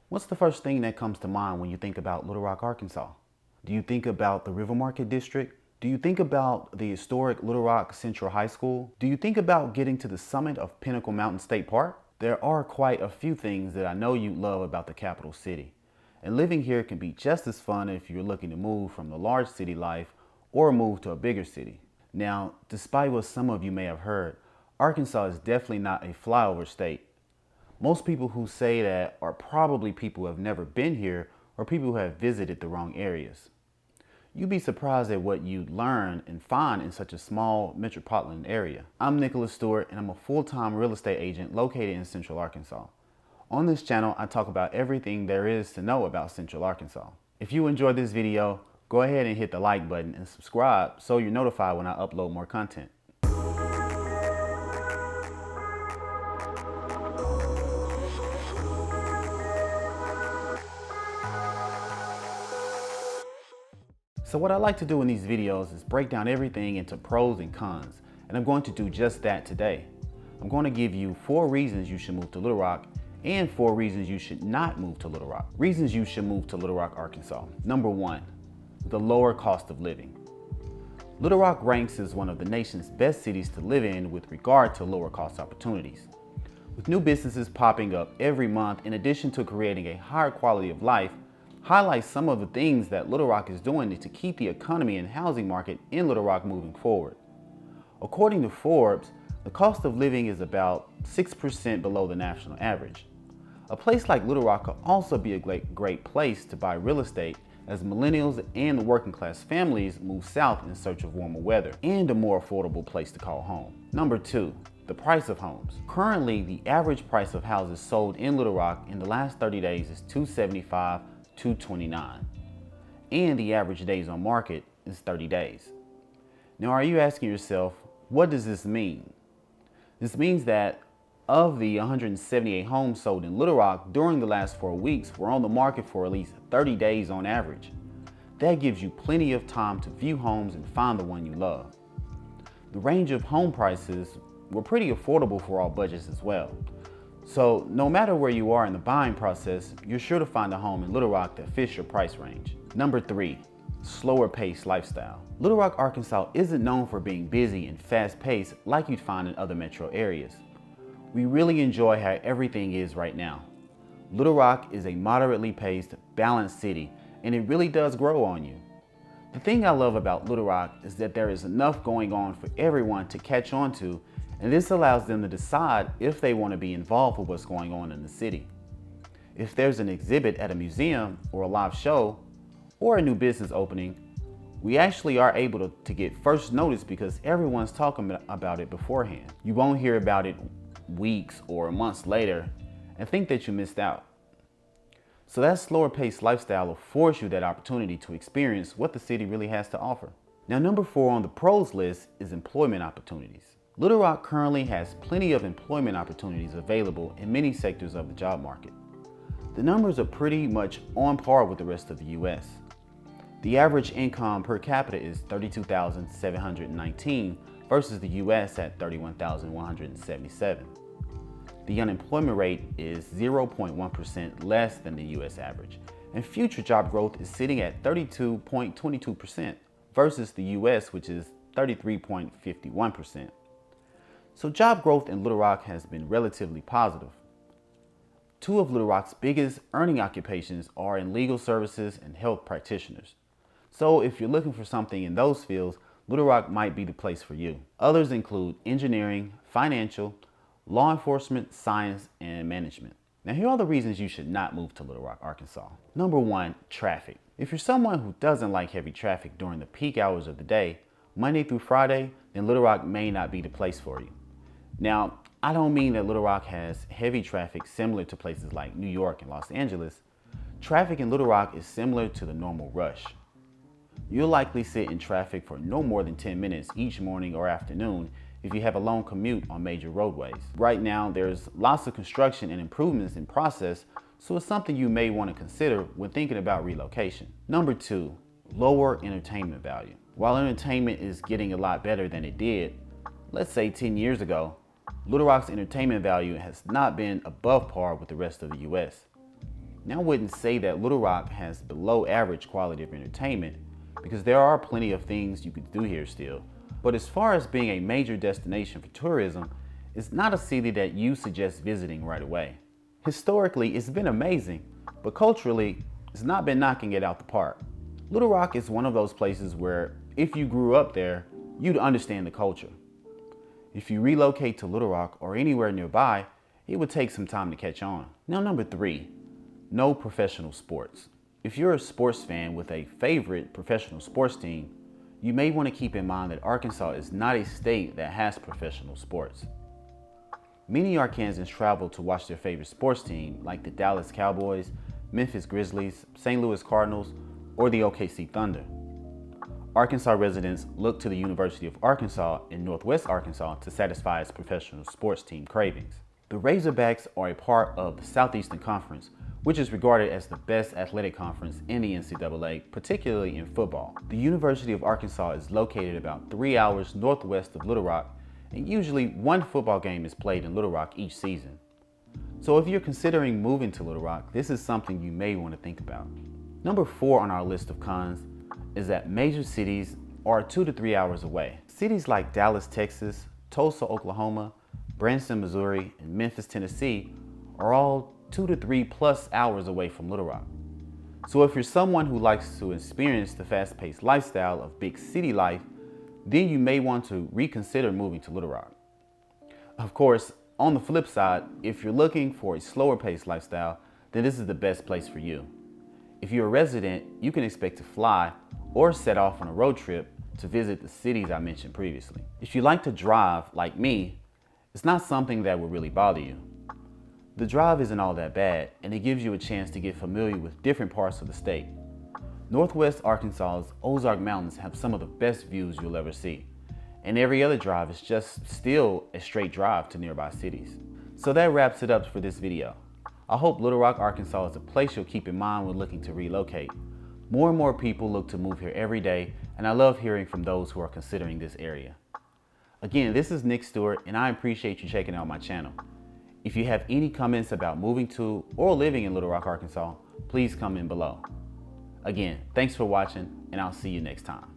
What's the first thing that comes to mind when you think about Little Rock, Arkansas? Do you think about the River Market District? Do you think about the historic Little Rock Central High School? Do you think about getting to the summit of Pinnacle Mountain State Park? There are quite a few things that I know you love about the capital city. And living here can be just as fun if you're looking to move from the large city life or move to a bigger city. Now, despite what some of you may have heard, Arkansas is definitely not a flyover state. Most people who say that are probably people who have never been here or people who have visited the wrong areas. You'd be surprised at what you'd learn and find in such a small metropolitan area. I'm Nicholas Stewart, and I'm a full-time real estate agent located in Central Arkansas. On this channel, I talk about everything there is to know about Central Arkansas. If you enjoyed this video, go ahead and hit the like button and subscribe so you're notified when I upload more content. So what I like to do in these videos is break down everything into pros and cons, and I'm going to do just that today. I'm going to give you 4 reasons you should move to Little Rock and 4 reasons you should not move to Little Rock. Reasons you should move to Little Rock, Arkansas. Number 1, the lower cost of living. Little Rock ranks as one of the nation's best cities to live in with regard to lower cost opportunities. With new businesses popping up every month, in addition to creating a higher quality of life, highlights some of the things that Little Rock is doing to keep the economy and housing market in Little Rock moving forward. According to Forbes, the cost of living is about 6% below the national average. A place like Little Rock could also be a great place to buy real estate as millennials and the working class families move south in search of warmer weather and a more affordable place to call home. Number 2, the price of homes. Currently, the average price of houses sold in Little Rock in the last 30 days is $275 to $229, and the average days on market is 30 days. Now, are you asking yourself, what does this mean? This means that of the 178 homes sold in Little Rock during the last 4 weeks were on the market for at least 30 days on average. That gives you plenty of time to view homes and find the one you love. The range of home prices were pretty affordable for all budgets as well. So no matter where you are in the buying process, you're sure to find a home in Little Rock that fits your price range. Number 3, slower paced lifestyle. Little Rock, Arkansas isn't known for being busy and fast paced like you'd find in other metro areas. We really enjoy how everything is right now. Little Rock is a moderately paced, balanced city, and it really does grow on you. The thing I love about Little Rock is that there is enough going on for everyone to catch on to, and this allows them to decide if they want to be involved with what's going on in the city. If there's an exhibit at a museum or a live show or a new business opening, we actually are able to get first notice because everyone's talking about it beforehand. You won't hear about it weeks or months later and think that you missed out. So that slower paced lifestyle affords you that opportunity to experience what the city really has to offer. Now, number 4 on the pros list is employment opportunities. Little Rock currently has plenty of employment opportunities available in many sectors of the job market. The numbers are pretty much on par with the rest of the U.S. The average income per capita is $32,719 versus the U.S. at $31,177. The unemployment rate is 0.1% less than the U.S. average, and future job growth is sitting at 32.22% versus the U.S., which is 33.51%. So job growth in Little Rock has been relatively positive. 2 of Little Rock's biggest earning occupations are in legal services and health practitioners. So if you're looking for something in those fields, Little Rock might be the place for you. Others include engineering, financial, law enforcement, science, and management. Now, here are the reasons you should not move to Little Rock, Arkansas. Number 1, traffic. If you're someone who doesn't like heavy traffic during the peak hours of the day, Monday through Friday, then Little Rock may not be the place for you. Now, I don't mean that Little Rock has heavy traffic similar to places like New York and Los Angeles. Traffic in Little Rock is similar to the normal rush. You'll likely sit in traffic for no more than 10 minutes each morning or afternoon if you have a long commute on major roadways. Right now, there's lots of construction and improvements in process, so it's something you may want to consider when thinking about relocation. Number 2, lower entertainment value. While entertainment is getting a lot better than it did, let's say 10 years ago, Little Rock's entertainment value has not been above par with the rest of the U.S. Now, I wouldn't say that Little Rock has below average quality of entertainment, because there are plenty of things you could do here still. But as far as being a major destination for tourism, it's not a city that you suggest visiting right away. Historically, it's been amazing, but culturally, it's not been knocking it out the park. Little Rock is one of those places where if you grew up there, you'd understand the culture. If you relocate to Little Rock or anywhere nearby, it would take some time to catch on. Now, number 3, no professional sports. If you're a sports fan with a favorite professional sports team, you may want to keep in mind that Arkansas is not a state that has professional sports. Many Arkansans travel to watch their favorite sports team, like the Dallas Cowboys, Memphis Grizzlies, St. Louis Cardinals, or the OKC Thunder. Arkansas residents look to the University of Arkansas in Northwest Arkansas to satisfy its professional sports team cravings. The Razorbacks are a part of the Southeastern Conference, which is regarded as the best athletic conference in the NCAA, particularly in football. The University of Arkansas is located about 3 hours northwest of Little Rock, and usually one football game is played in Little Rock each season. So if you're considering moving to Little Rock, this is something you may want to think about. Number 4 on our list of cons is that major cities are 2 to 3 hours away. Cities like Dallas, Texas, Tulsa, Oklahoma, Branson, Missouri, and Memphis, Tennessee are all 2 to 3 plus hours away from Little Rock. So if you're someone who likes to experience the fast-paced lifestyle of big city life, then you may want to reconsider moving to Little Rock. Of course, on the flip side, if you're looking for a slower-paced lifestyle, then this is the best place for you. If you're a resident, you can expect to fly or set off on a road trip to visit the cities I mentioned previously. If you like to drive, like me, it's not something that will really bother you. The drive isn't all that bad, and it gives you a chance to get familiar with different parts of the state. Northwest Arkansas's Ozark Mountains have some of the best views you'll ever see, and every other drive is just still a straight drive to nearby cities. So that wraps it up for this video. I hope Little Rock, Arkansas is a place you'll keep in mind when looking to relocate. More and more people look to move here every day, and I love hearing from those who are considering this area. Again, this is Nick Stewart, and I appreciate you checking out my channel. If you have any comments about moving to or living in Little Rock, Arkansas, please comment below. Again, thanks for watching, and I'll see you next time.